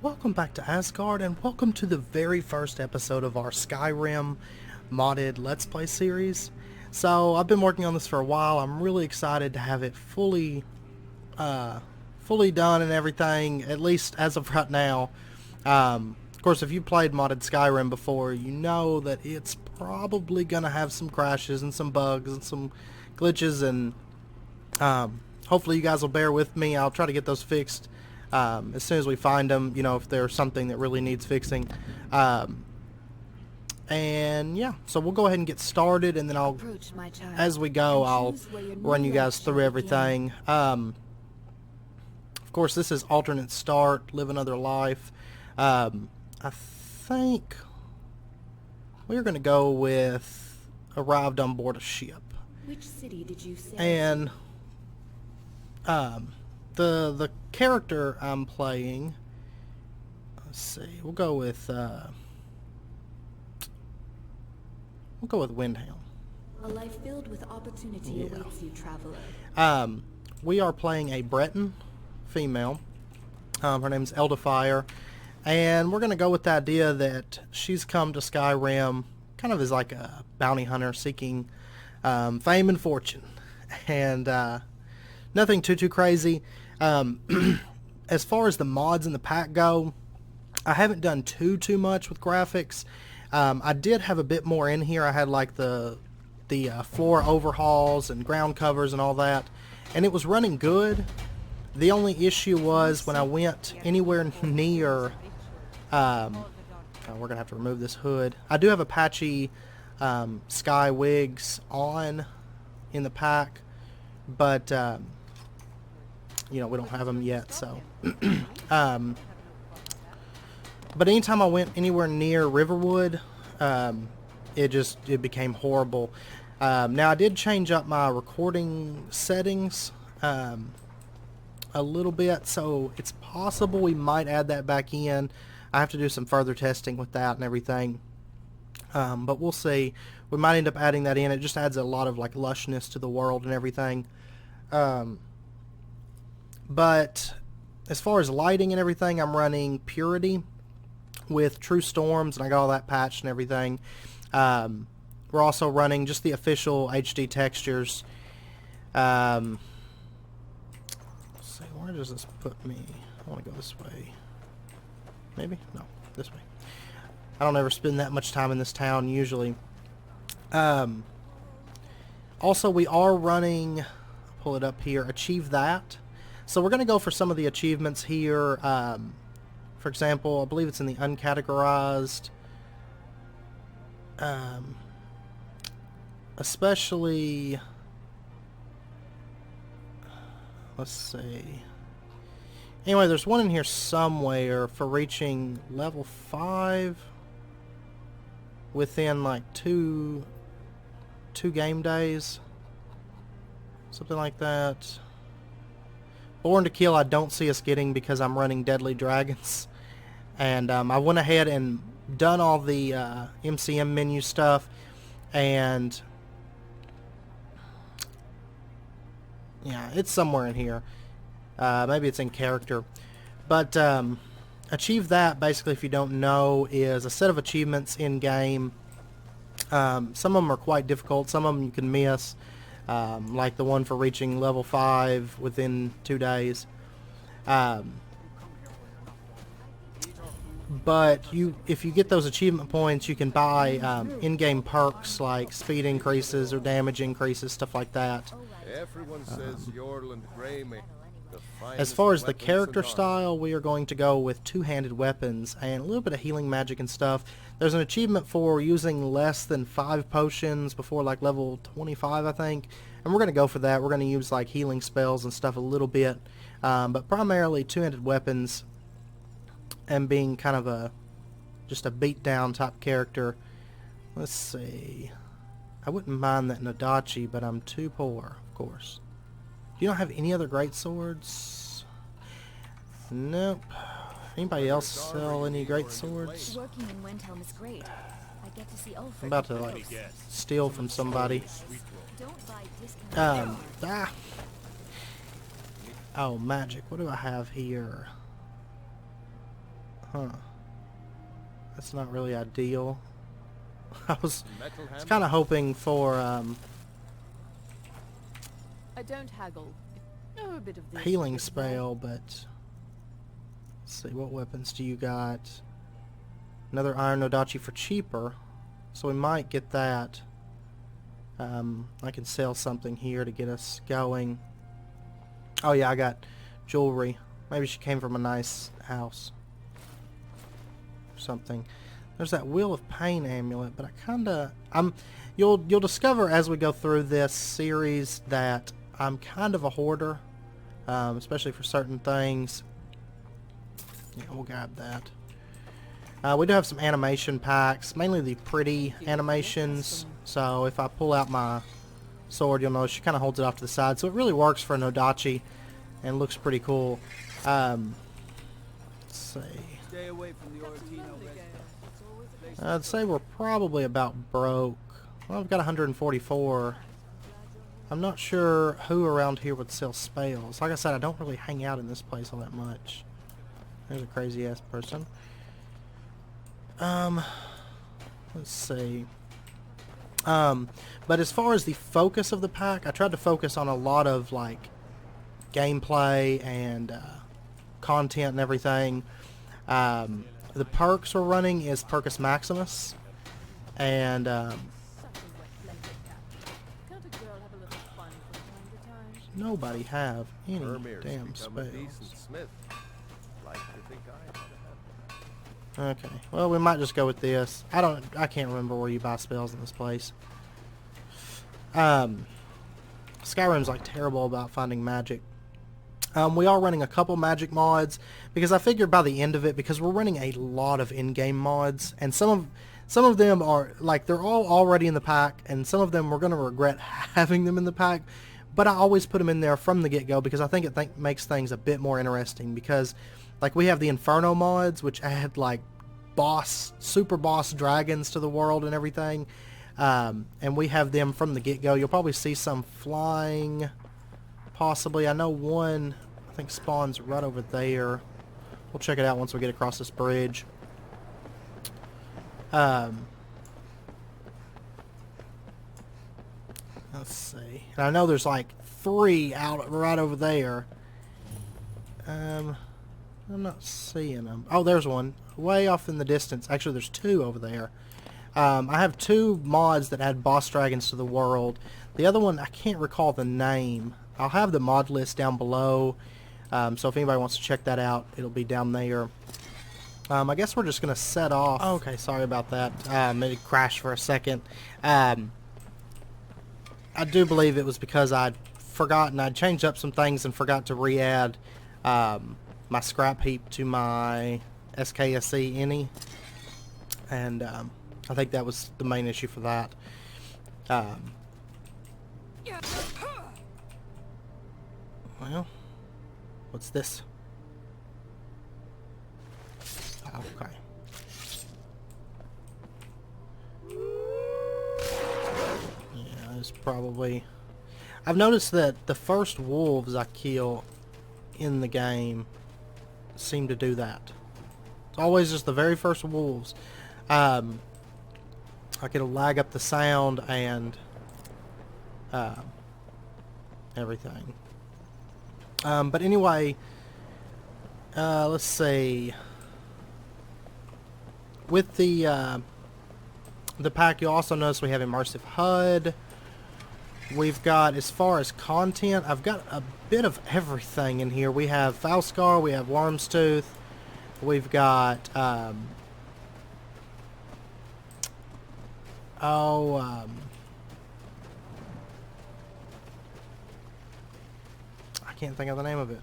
Welcome back to Asgard, and welcome to the very first episode of our Skyrim modded Let's Play series. So, I've been working on this for a while. I'm really excited to have it fully done and everything, at least as of right now. Of course, if you played modded Skyrim before, you know that it's probably going to have some crashes and some bugs and some glitches, and hopefully you guys will bear with me. I'll try to get those fixed as soon as we find them, you know, if there's something that really needs fixing. And yeah, so we'll go ahead and get started, and then as we go, I'll run you guys through everything. Of course, this is alternate start, live another life. I think we're going to go with arrived on board a ship. Which city did you say? And the character I'm playing, let's see, we'll go with Windhelm. A life filled with opportunity awaits you, traveler. We are playing a Breton female. Her name's Eldafire, and we're going to go with the idea that she's come to Skyrim kind of as like a bounty hunter seeking fame and fortune, and nothing too crazy. As far as the mods in the pack go, I haven't done too much with graphics. I did have a bit more in here. I had like the floor overhauls and ground covers and all that, and it was running good. The only issue was when I went anywhere near we're gonna have to remove this hood. I do have Apache sky wigs on in the pack, but you know, we don't have them yet, so but anytime I went anywhere near Riverwood, it became horrible. Now I did change up my recording settings a little bit, so it's possible we might add that back in. I have to do some further testing with that and everything, but we'll see. We might end up adding that in. It just adds a lot of like lushness to the world and everything. But as far as lighting and everything, I'm running Purity with True Storms, and I got all that patched and everything. We're also running just the official HD textures. Let's see, where does this put me? I want to go this way. Maybe? No, this way. I don't ever spend that much time in this town usually. Also, we are running, pull it up here, Achieve That. So we're going to go for some of the achievements here. For example, I believe it's in the uncategorized. Especially, let's see. Anyway, there's one in here somewhere for reaching level 5 within like two game days. Something like that. Born to Kill I don't see us getting because I'm running Deadly Dragons. And I went ahead and done all the MCM menu stuff. And yeah, it's somewhere in here. Maybe it's in character. But Achieve That, basically, if you don't know, is a set of achievements in-game. Some of them are quite difficult. Some of them you can miss. Like the one for reaching level 5 within 2 days. But if you get those achievement points, you can buy in-game perks like speed increases or damage increases, stuff like that. Everyone says Yorland Grey may As far as the character style, we are going to go with two-handed weapons and a little bit of healing magic and stuff. There's an achievement for using less than 5 potions before like level 25, I think. And we're going to go for that. We're going to use like healing spells and stuff a little bit. But primarily two-handed weapons and being kind of just a beat-down type character. Let's see. I wouldn't mind that Nadachi, but I'm too poor, of course. You don't have any other great swords? Nope. Anybody else sell any great swords? Working in Windhelm is great. I get to see I'm about to like steal from somebody. Oh, magic. What do I have here? Huh. That's not really ideal. I was Metal hammer. kind of hoping for I don't haggle. Oh, a bit of this, healing a bit of that. spell, but let's see, what weapons do you got? Another iron nodachi for cheaper, so we might get that. I can sell something here to get us going. Oh yeah, I got jewelry. Maybe she came from a nice house or something. There's that Wheel of Pain amulet, but you'll discover as we go through this series that I'm kind of a hoarder, especially for certain things. Yeah, we'll grab that. We do have some animation packs, mainly the pretty animations. So if I pull out my sword, you'll notice she kind of holds it off to the side. So it really works for a Nodachi and looks pretty cool. Let's see. Stay away from the Oratino residence. I'd say we're probably about broke. Well, I've got 144. I'm not sure who around here would sell spells. Like I said, I don't really hang out in this place all that much. There's a crazy ass person. Let's see. But as far as the focus of the pack, I tried to focus on a lot of like gameplay and content and everything. The perks we're running is Percus Maximus, and Such a wet blanket cap. Can't a girl have a little fun from time to time? nobody have any Vermeer's damn become a decent spells. smith. Like to think I had to have Okay, well we might just go with this. I can't remember where you buy spells in this place. Skyrim's like terrible about finding magic. We are running a couple magic mods because I figured by the end of it, because we're running a lot of in-game mods, and some of them are like they're all already in the pack, and some of them we're going to regret having them in the pack. But I always put them in there from the get-go because I think it makes things a bit more interesting. Because like we have the Inferno mods, which add like super boss dragons to the world and everything, and we have them from the get-go. You'll probably see some flying. Possibly. I know one, I think, spawns right over there. We'll check it out once we get across this bridge. Let's see. And I know there's like 3 out right over there. I'm not seeing them. Oh, there's one. Way off in the distance. Actually, there's 2 over there. I have 2 mods that add boss dragons to the world. The other one, I can't recall the name. I'll have the mod list down below, so if anybody wants to check that out, it'll be down there. I guess we're just going to set off. Okay, sorry about that. It crashed for a second. I do believe it was because I'd forgotten. I'd changed up some things and forgot to re-add my scrap heap to my SKSE any. And I think that was the main issue for that. Well, what's this? Okay. Yeah, it's probably... I've noticed that the first wolves I kill in the game seem to do that. It's always just the very first wolves. Like it'll lag up the sound and everything. But anyway, let's see. With the pack, you'll also notice we have Immersive HUD. We've got, as far as content, I've got a bit of everything in here. We have Falskaar, we have Worm's Tooth, we've got, I can't think of the name of it.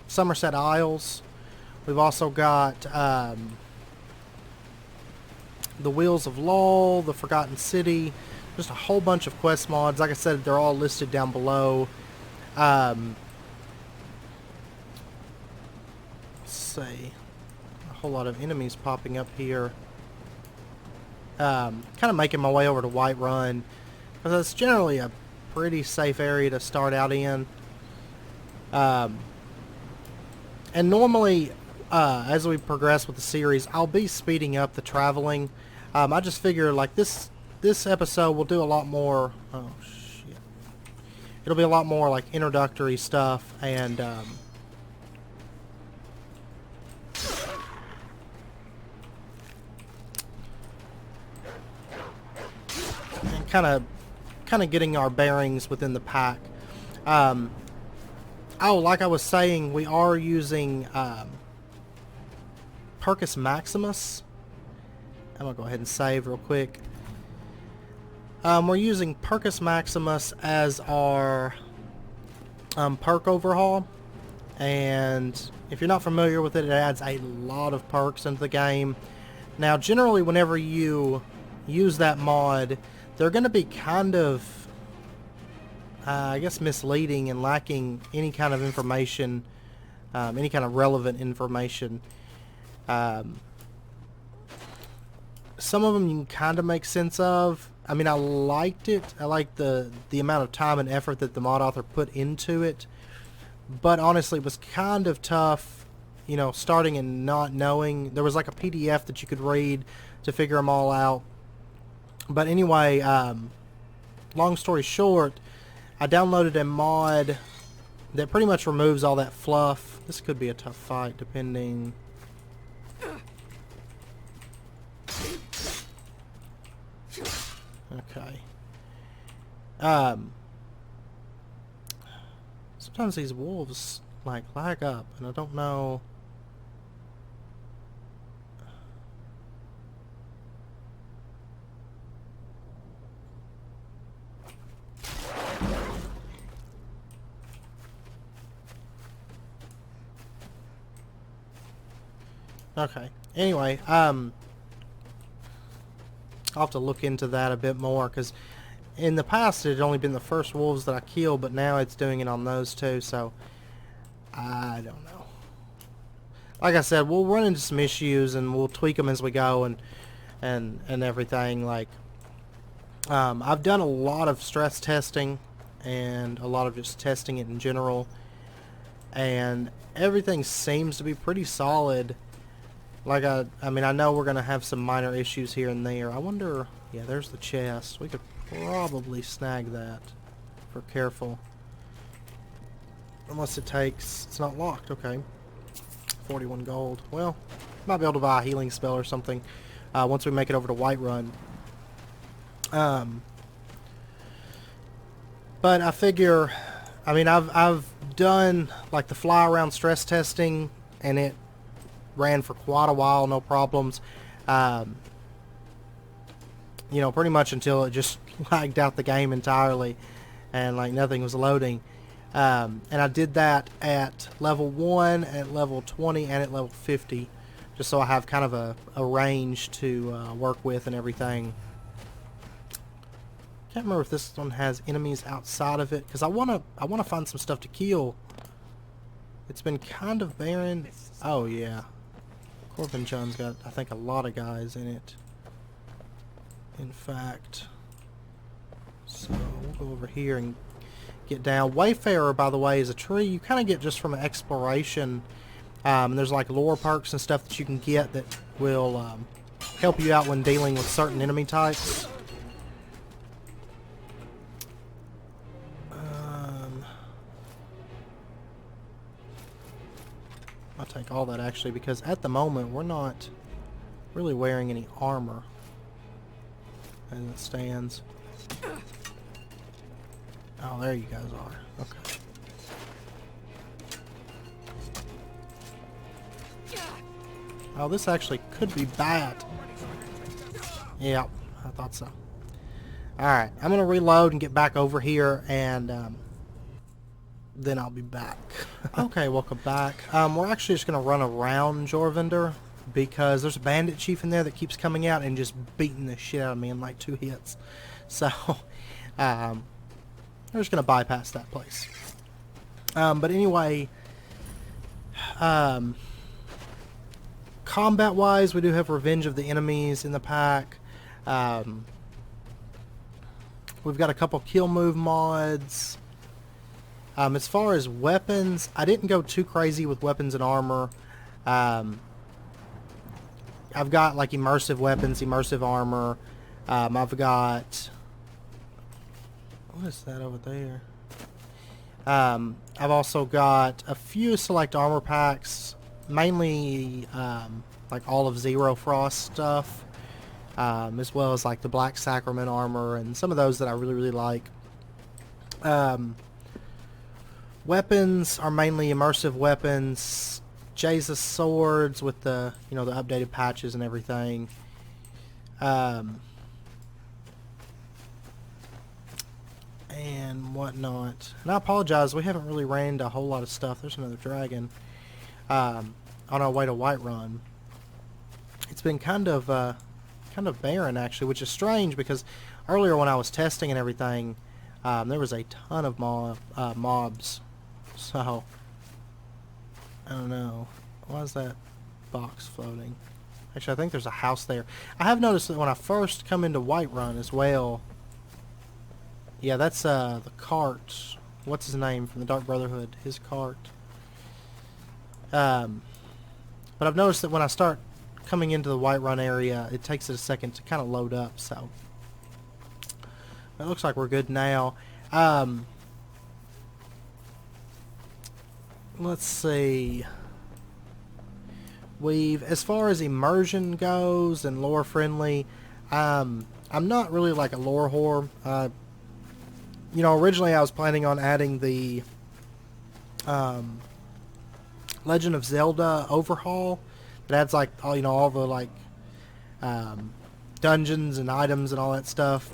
Somerset Isles. We've also got the Wheels of Lull, the Forgotten City, just a whole bunch of quest mods. Like I said, they're all listed down below. Let's see, a whole lot of enemies popping up here. Kind of making my way over to Whiterun because it's generally a pretty safe area to start out in. And And normally, as we progress with the series, I'll be speeding up the traveling. I just figure like this episode will do a lot more. Oh shit! It'll be a lot more like introductory stuff and kind of getting our bearings within the pack. Oh, like I was saying, we are using Percus Maximus. I'm going to go ahead and save real quick. We're using Percus Maximus as our perk overhaul. And if you're not familiar with it, it adds a lot of perks into the game. Now, generally, whenever you use that mod, they're going to be kind of I guess misleading and lacking any kind of information, any kind of relevant information. Some of them you can kind of make sense of. I mean, I liked it. I liked the amount of time and effort that the mod author put into it. But honestly, it was kind of tough, you know, starting and not knowing. There was like a PDF that you could read to figure them all out. But anyway, long story short, I downloaded a mod that pretty much removes all that fluff. This could be a tough fight, depending. Okay. Sometimes these wolves like lag up, and I don't know. Okay. Anyway, I'll have to look into that a bit more, because in the past it had only been the first wolves that I killed, but now it's doing it on those too, so I don't know. Like I said, we'll run into some issues and we'll tweak them as we go and everything. Like, I've done a lot of stress testing and a lot of just testing it in general, and everything seems to be pretty solid. Like, I mean, I know we're going to have some minor issues here and there. I wonder, yeah, there's the chest. We could probably snag that if we're careful. Unless it takes, it's not locked, okay. 41 gold. Well, might be able to buy a healing spell or something once we make it over to Whiterun. But I figure, I mean, I've done like the fly around stress testing, and it ran for quite a while, no problems. You know, pretty much until it just lagged out the game entirely and like nothing was loading. And I did that at level 1, at level 20, and at level 50, just so I have kind of a range to work with and everything. Can't remember if this one has enemies outside of it, because I wanna find some stuff to kill. It's been kind of barren. Oh yeah. Corbin John's got, I think, a lot of guys in it. In fact. So, we'll go over here and get down. Wayfarer, by the way, is a tree you kind of get just from exploration. There's like lore perks and stuff that you can get that will help you out when dealing with certain enemy types. I'll take all that actually, because at the moment we're not really wearing any armor as it stands. Oh, there you guys are. Okay. Oh, this actually could be bad. Yeah, I thought so. Alright, I'm going to reload and get back over here, and then I'll be back. Okay, welcome back. We're actually just going to run around Jorvindr, because there's a bandit chief in there that keeps coming out and just beating the shit out of me in like 2 hits. So, we're just going to bypass that place. But anyway, combat-wise, we do have Revenge of the Enemies in the pack. We've got a couple kill move mods. As far as weapons, I didn't go too crazy with weapons and armor. I've got like immersive weapons, immersive armor. I've got... What is that over there? I've also got a few select armor packs, mainly like all of Zero Frost stuff, as well as like the Black Sacrament armor and some of those that I really like. Weapons are mainly immersive weapons, Jesus swords with the the updated patches and everything. And whatnot. And I apologize, we haven't really ran into a whole lot of stuff. There's another dragon. On our way to Whiterun. It's been kind of barren actually, which is strange because earlier when I was testing and everything, there was a ton of mobs. So I don't know. Why is that box floating? Actually, I think there's a house there. I have noticed that when I first come into Whiterun as well. Yeah, that's the cart. What's his name from the Dark Brotherhood? His cart. But I've noticed that when I start coming into the Whiterun area, it takes it a second to kind of load up. So it looks like we're good now. Let's see. As far as immersion goes and lore friendly, I'm not really like a lore whore. Originally I was planning on adding the Legend of Zelda overhaul that adds like all the like dungeons and items and all that stuff.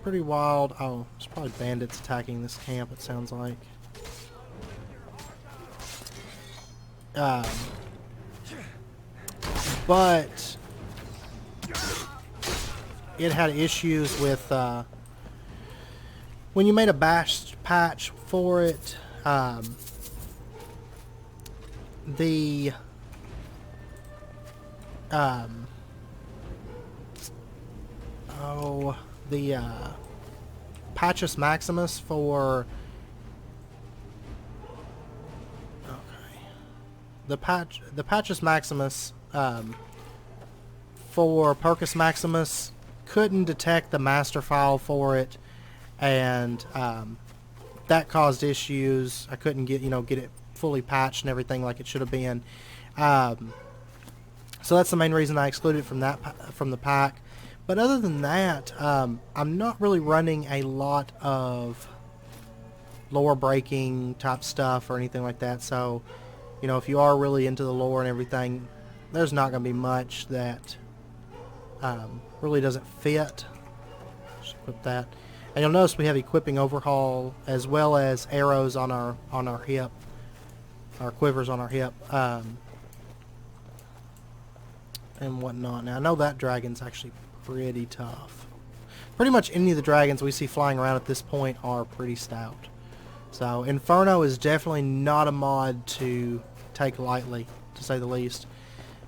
Pretty wild. Oh, there's probably bandits attacking this camp, it sounds like. But it had issues with when you made a patch for it, the Patches Maximus for the Patches Maximus for Percus Maximus couldn't detect the master file for it, and that caused issues. I couldn't get it fully patched and everything like it should have been. So that's the main reason I excluded it from the pack. But other than that, I'm not really running a lot of lore breaking type stuff or anything like that. So, if you are really into the lore and everything, there's not going to be much that really doesn't fit. Just equip that. And you'll notice we have equipping overhaul as well as arrows on our hip, our quivers on our hip, and whatnot. Now I know that dragon's actually pretty tough. Pretty much any of the dragons we see flying around at this point are pretty stout. So Inferno is definitely not a mod to take lightly, to say the least,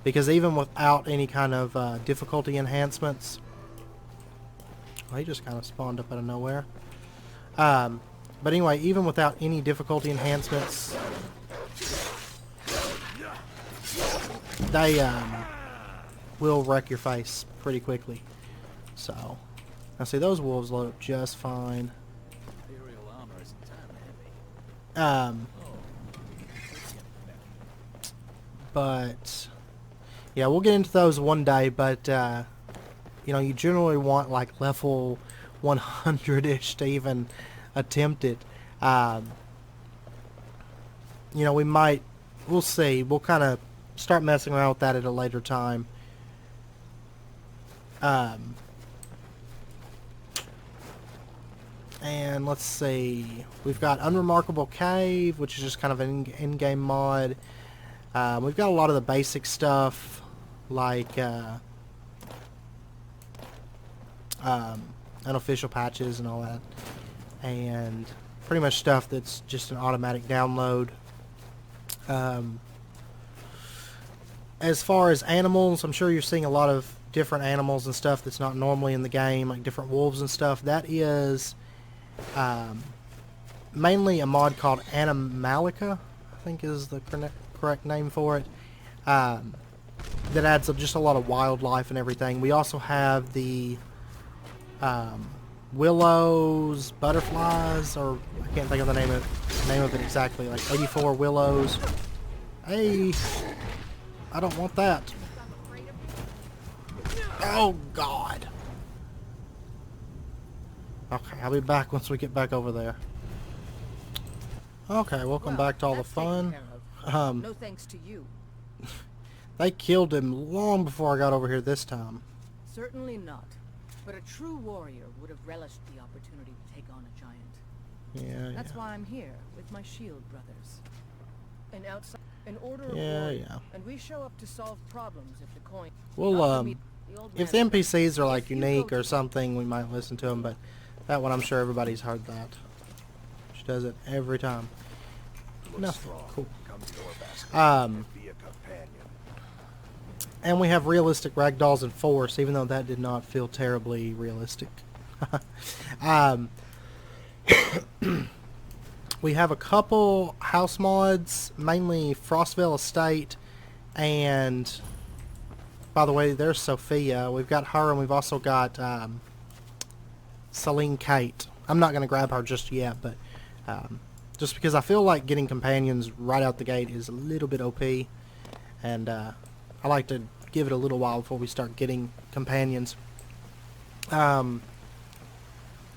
because even without any kind of difficulty enhancements, well, he just kind of spawned up out of nowhere. But anyway, even without any difficulty enhancements, they will wreck your face pretty quickly. So, now see, those wolves load up just fine. But yeah, we'll get into those one day. But you generally want like level 100-ish to even attempt it. We'll see. We'll kind of start messing around with that at a later time. And let's see. We've got Unremarkable Cave, which is just kind of an in-game mod. We've got a lot of the basic stuff, like unofficial patches and all that, and pretty much stuff that's just an automatic download. As far as animals, I'm sure you're seeing a lot of different animals and stuff that's not normally in the game, like different wolves and stuff. That is mainly a mod called Animallica, I think is the correct name for it. That adds up just a lot of wildlife and everything. We also have the willows, butterflies, or I can't think of the name of it exactly. Like 84 willows. Hey, I don't want that. Oh God. Okay, I'll be back once we get back over there. Okay, welcome back to all the fun. No thanks to you. They killed him long before I got over here this time. Certainly not. But a true warrior would have relished the opportunity to take on a giant. Yeah, That's why I'm here with my shield brothers. An order of Yeah, warrior, yeah. and we show up to solve problems if the coin. Well, Not to meet the old if the man. NPCs are like If you unique go or to- something, we might listen to them. But that one, I'm sure everybody's heard that. She does it every time. No, cool. Come to your basket. Be a companion. And we have realistic ragdolls in Force, even though that did not feel terribly realistic. We have a couple house mods, mainly Frostvale Estate, and by the way, there's Sophia. We've got her, and we've also got Celine Kate. I'm not going to grab her just yet, but just because I feel like getting companions right out the gate is a little bit OP, and I like to give it a little while before we start getting companions.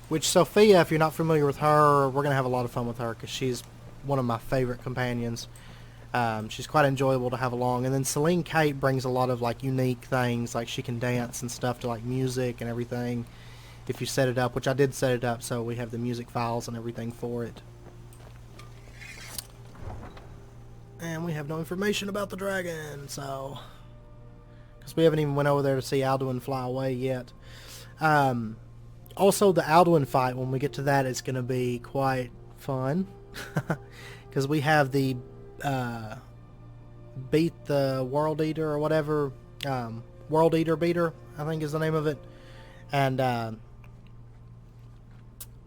Which Sophia, if you're not familiar with her, we're going to have a lot of fun with her because she's one of my favorite companions. She's quite enjoyable to have along. And then Celine Kate brings a lot of like unique things, like she can dance and stuff to like music and everything if you set it up, which I did set it up, so we have the music files and everything for it. And we have no information about the dragon, so because we haven't even went over there to see Alduin fly away yet. Also, the Alduin fight, when we get to that, is going to be quite fun. Because we have the Beat the World Eater or whatever. World Eater Beater, I think is the name of it. And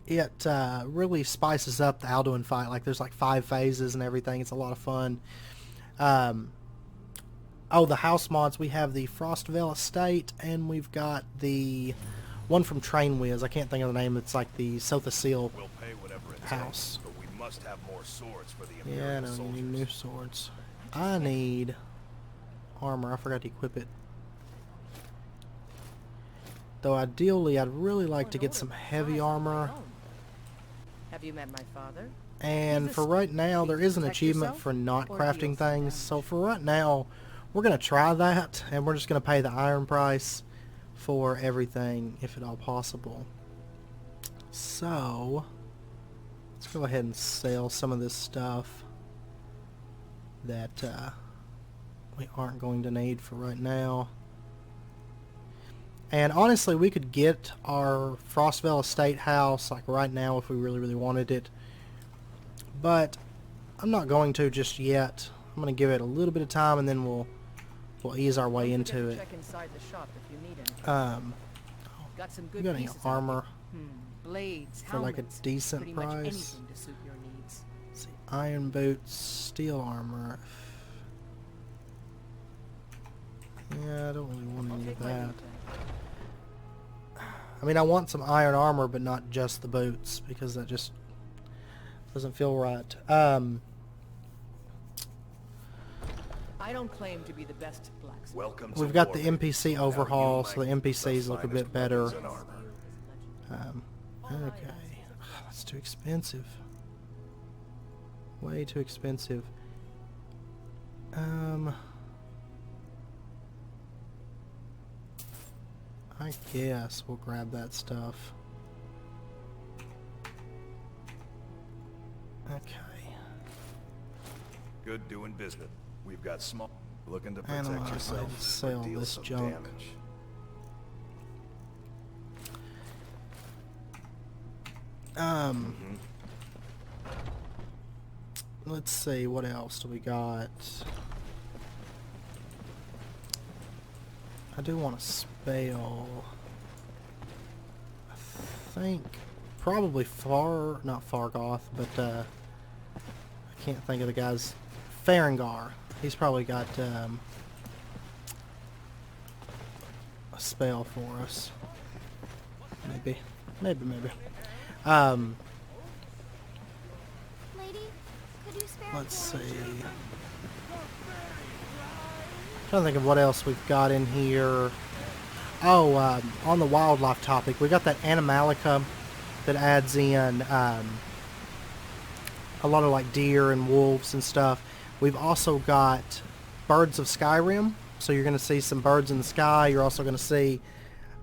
it really spices up the Alduin fight. Like, there's like 5 phases and everything. It's a lot of fun. Oh, the house mods. We have the Frostvale Estate, and we've got the one from Train Wiz. I can't think of the name. It's like the Sotha Seal We'll pay whatever it house. takes, but we must have more swords for the Yeah, Imperial no, we soldiers. need new swords. I need armor. I forgot to equip it. Though ideally, I'd really like to get some heavy armor. Have you met my father? And for right now, there is an achievement for not crafting things. So for right now, we're going to try that, and we're just going to pay the iron price for everything, if at all possible. So, let's go ahead and sell some of this stuff that we aren't going to need for right now. And honestly, we could get our Frostvale Estate house like right now if we really, really wanted it. But I'm not going to just yet. I'm going to give it a little bit of time, and then we'll ease our way Don't forget into to it. check inside the shop if you need anything. Got some You good got any pieces out armor there. Blades, for like a helmets, decent pretty much price? anything to suit your needs. Let's see, iron boots, steel armor. Yeah, I don't really want I'll any of take my that. leave then. I mean, I want some iron armor, but not just the boots, because that just doesn't feel right. I don't claim to be the best blacksmith. Welcome to We've got the Warwick. NPC How overhaul, you so the like NPCs look a finest bit better. weapons and armor. Okay. That's too expensive. Way too expensive. I guess we'll grab that stuff. Okay. Good doing business. We've got small looking to And I'm protect gonna yourself. sell or deal this some junk. damage. Let's see, what else do we got? I do want to spell. I think probably not Fargoth, but I can't think of the guy's Farengar. He's probably got a spell for us. Maybe. Lady, could you spare Let's see. attention? Trying to think of what else we've got in here. Oh, on the wildlife topic, we got that Animallica that adds in a lot of like deer and wolves and stuff. We've also got birds of Skyrim, so you're going to see some birds in the sky. You're also going to see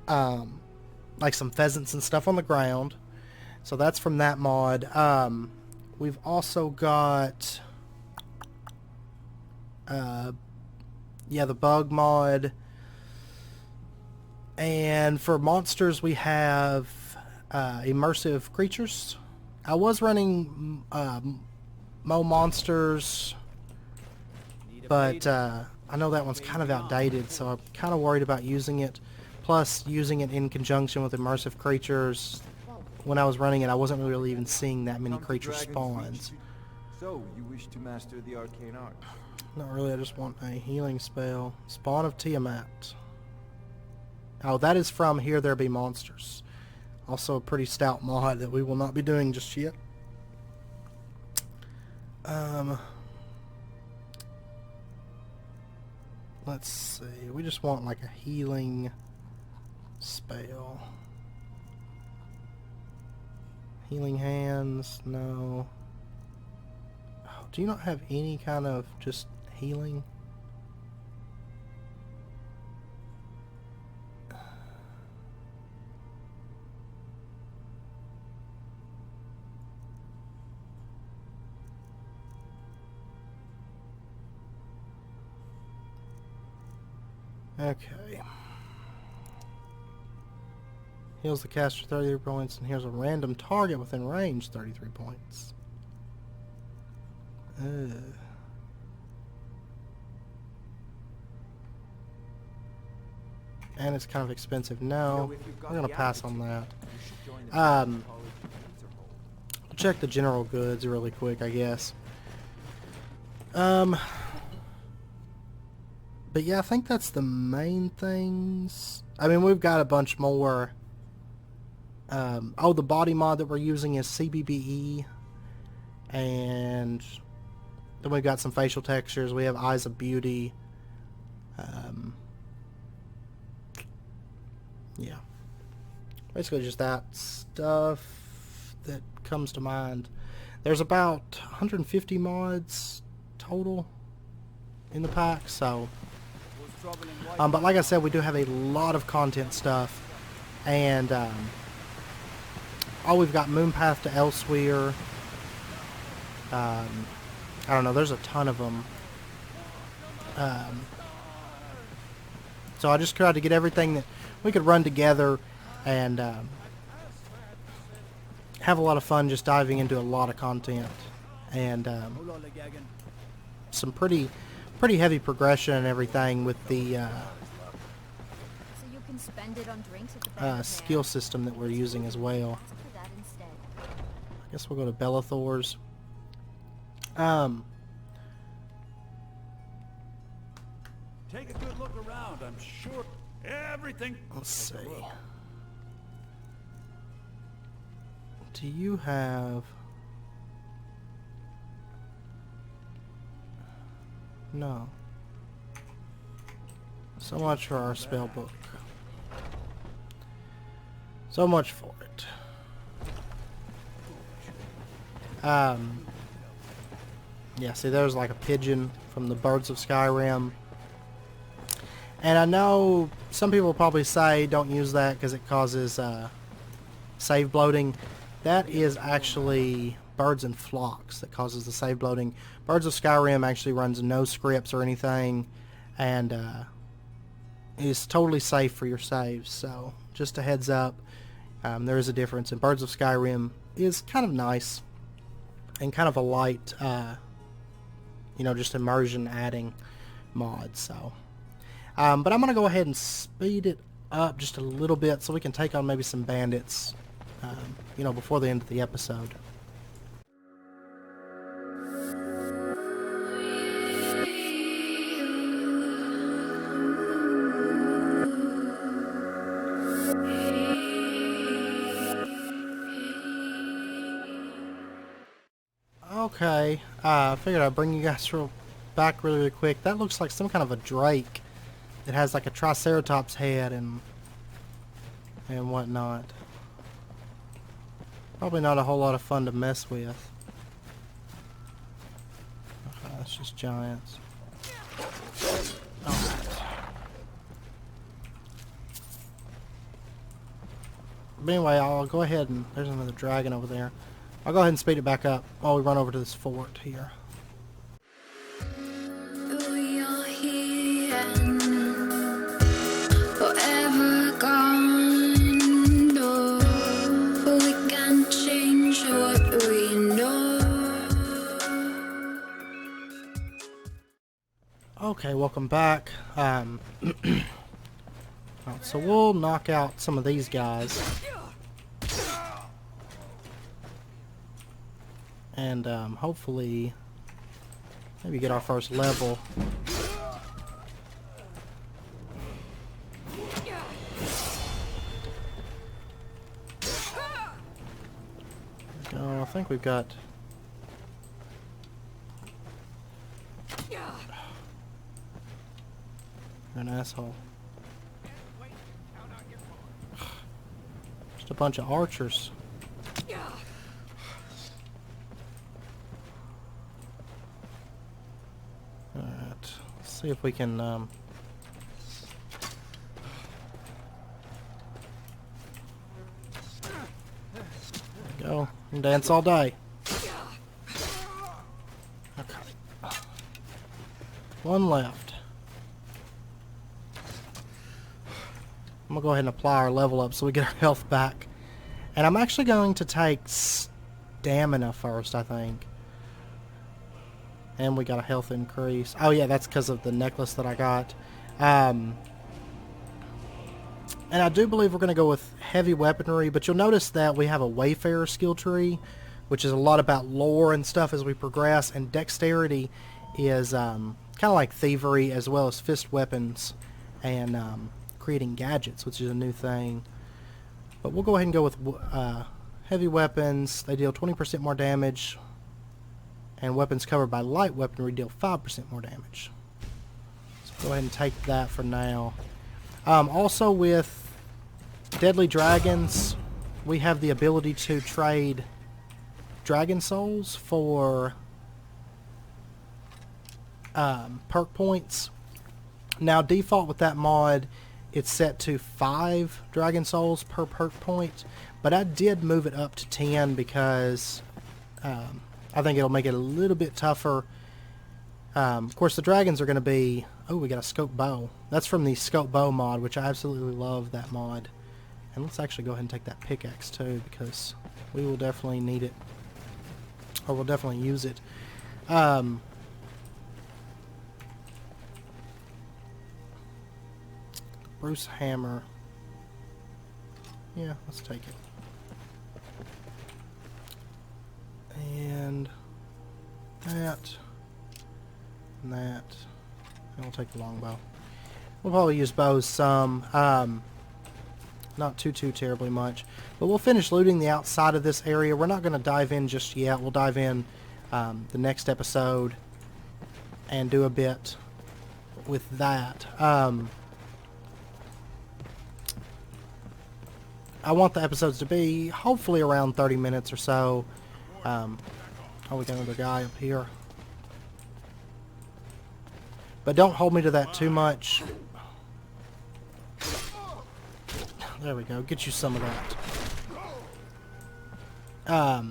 like some pheasants and stuff on the ground. So that's from that mod. We've also got the bug mod. And for monsters, we have immersive creatures. I was running Mo Monsters, but I know that one's kind of outdated, so I'm kind of worried about using it. Plus, using it in conjunction with immersive creatures. When I was running it, I wasn't really even seeing that many creature spawns. So, you wish to master the arcane art? Not really, I just want a healing spell. Spawn of Tiamat. Oh, that is from Here There Be Monsters. Also a pretty stout mod that we will not be doing just yet. Let's see. We just want like a healing spell. Healing hands? No. Oh, do you not have any kind of just healing? Okay. Heals the caster 33 points, and here's a random target within range 33 points. And it's kind of expensive. No, we're going to pass on that. Check the general goods really quick, I guess. But yeah, I think that's the main things. I mean, we've got a bunch more. Oh, the body mod that we're using is CBBE. And then we've got some facial textures. We have Eyes of Beauty. Yeah. Basically just that stuff that comes to mind. There's about 150 mods total in the pack, so... but like I said, we do have a lot of content stuff, and we've got Moonpath to Elsewhere. I don't know, there's a ton of them. So I just tried to get everything that we could run together and have a lot of fun just diving into a lot of content, and some pretty heavy progression and everything with the So you can spend it on drinks at the back skill system that we're using as well. Ask for that instead. I guess we'll go to Bellathor's. Take a good look around. I'm sure everything... Let's see. Do you have... No. So much for our spell book. So much for it. Yeah, see, there's like a pigeon from the Birds of Skyrim. And I know some people probably say don't use that because it causes save bloating. That is actually Birds and Flocks that causes the save bloating. Birds of Skyrim actually runs no scripts or anything, and is totally safe for your saves. So just a heads up, there is a difference. And Birds of Skyrim is kind of nice and kind of a light, just immersion adding mod. So, but I'm gonna go ahead and speed it up just a little bit so we can take on maybe some bandits you know, before the end of the episode. Okay, I figured I'd bring you guys back really quick. That looks like some kind of a drake that has like a triceratops head and whatnot. Probably not a whole lot of fun to mess with. Okay, that's just giants. Alright. But anyway, I'll go ahead and... There's another dragon over there. I'll go ahead and speed it back up while we run over to this fort here. We are here, forever gone. No, we can't change what we know. Okay, welcome back. So we'll knock out some of these guys. And hopefully maybe get our first level. I think we've got... You're an asshole. Just a bunch of archers. Alright, let's see if we can there we go. And dance all day. Okay. One left. I'm gonna go ahead and apply our level up so we get our health back. And I'm actually going to take stamina first, I think. And we got a health increase. Oh yeah, that's because of the necklace that I got. And I do believe we're going to go with heavy weaponry, but you'll notice that we have a Wayfarer skill tree, which is a lot about lore and stuff as we progress, and dexterity is kind of like thievery as well as fist weapons and creating gadgets, which is a new thing. But we'll go ahead and go with heavy weapons. They deal 20% more damage, and weapons covered by light weaponry deal 5% more damage. So go ahead and take that for now. Also with Deadly Dragons, we have the ability to trade dragon souls for perk points. Now default with that mod, it's set to 5 dragon souls per perk point, but I did move it up to 10 because I think it'll make it a little bit tougher. Of course, the dragons are going to be... Oh, we got a scope bow. That's from the scope bow mod, which I absolutely love that mod. And let's actually go ahead and take that pickaxe too, because we will definitely need it. Or we'll definitely use it. Bruce hammer. Yeah, let's take it. And that. And that. And we'll take the longbow. We'll probably use bows some. Not too terribly much. But we'll finish looting the outside of this area. We're not going to dive in just yet. We'll dive in the next episode and do a bit with that. I want the episodes to be hopefully around 30 minutes or so. Oh, we got another guy up here. But don't hold me to that too much. There we go. Get you some of that.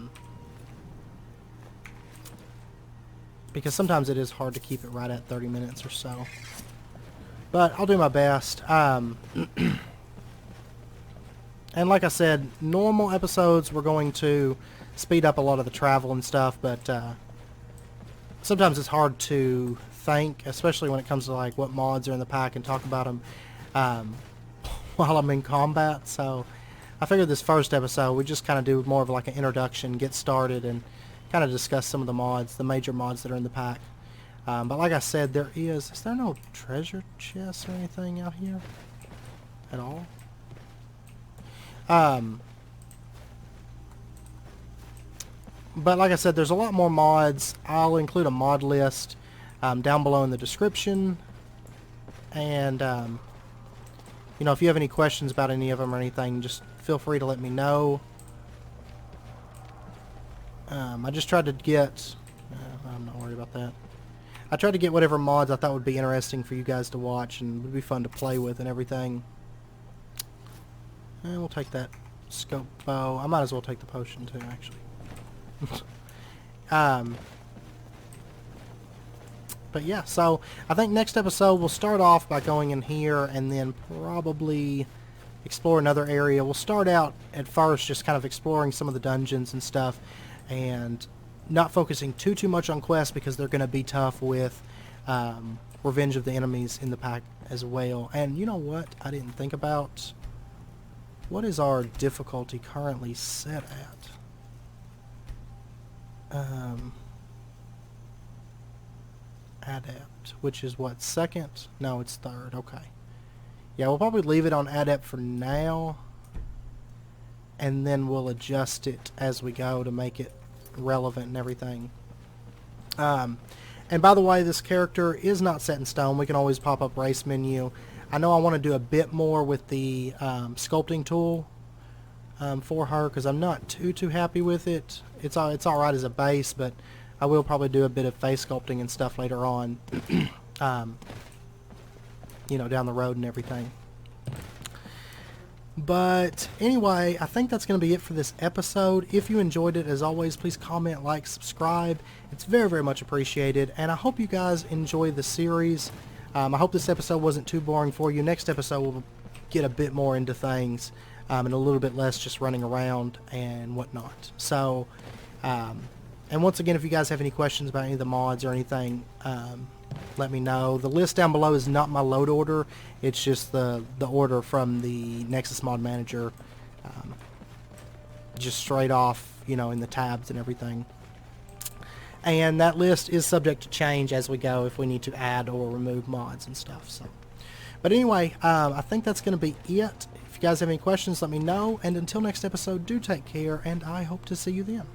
Because sometimes it is hard to keep it right at 30 minutes or so. But I'll do my best. And like I said, normal episodes we're going to speed up a lot of the travel and stuff, but sometimes it's hard to think, especially when it comes to like what mods are in the pack and talk about them while I'm in combat. So I figured this first episode we just kind of do more of like an introduction, get started, and kind of discuss some of the mods, the major mods that are in the pack. But like I said, is there no treasure chests or anything out here at all? But like I said, there's a lot more mods. I'll include a mod list down below in the description. And, you know, if you have any questions about any of them or anything, just feel free to let me know. I just tried to get... I'm not worried about that. I tried to get whatever mods I thought would be interesting for you guys to watch and would be fun to play with and everything. And we'll take that scope bow. I might as well take the potion too, actually. But yeah, so I think next episode we'll start off by going in here and then probably explore another area. We'll start out at first just kind of exploring some of the dungeons and stuff and not focusing too much on quests because they're going to be tough with Revenge of the Enemies in the pack as well. And you know what I didn't think about? What is our difficulty currently set at? Adept, which is what, second? No, it's third. Okay. Yeah, we'll probably leave it on Adept for now, and then we'll adjust it as we go to make it relevant and everything. And by the way, this character is not set in stone. We can always pop up race menu. I know I want to do a bit more with the sculpting tool for her because I'm not too happy with it. It's all right as a base, but I will probably do a bit of face sculpting and stuff later on, you know, down the road and everything. But anyway, I think that's going to be it for this episode. If you enjoyed it, as always, please comment, like, subscribe. It's very much appreciated, and I hope you guys enjoy the series. I hope this episode wasn't too boring for you. Next episode we'll get a bit more into things and a little bit less just running around and whatnot. So, and once again, if you guys have any questions about any of the mods or anything, let me know. The list down below is not my load order. It's just the order from the Nexus Mod Manager, just straight off, you know, in the tabs and everything. And that list is subject to change as we go if we need to add or remove mods and stuff. So, but anyway, I think that's going to be it. If you guys have any questions, let me know. And until next episode, do take care, and I hope to see you then.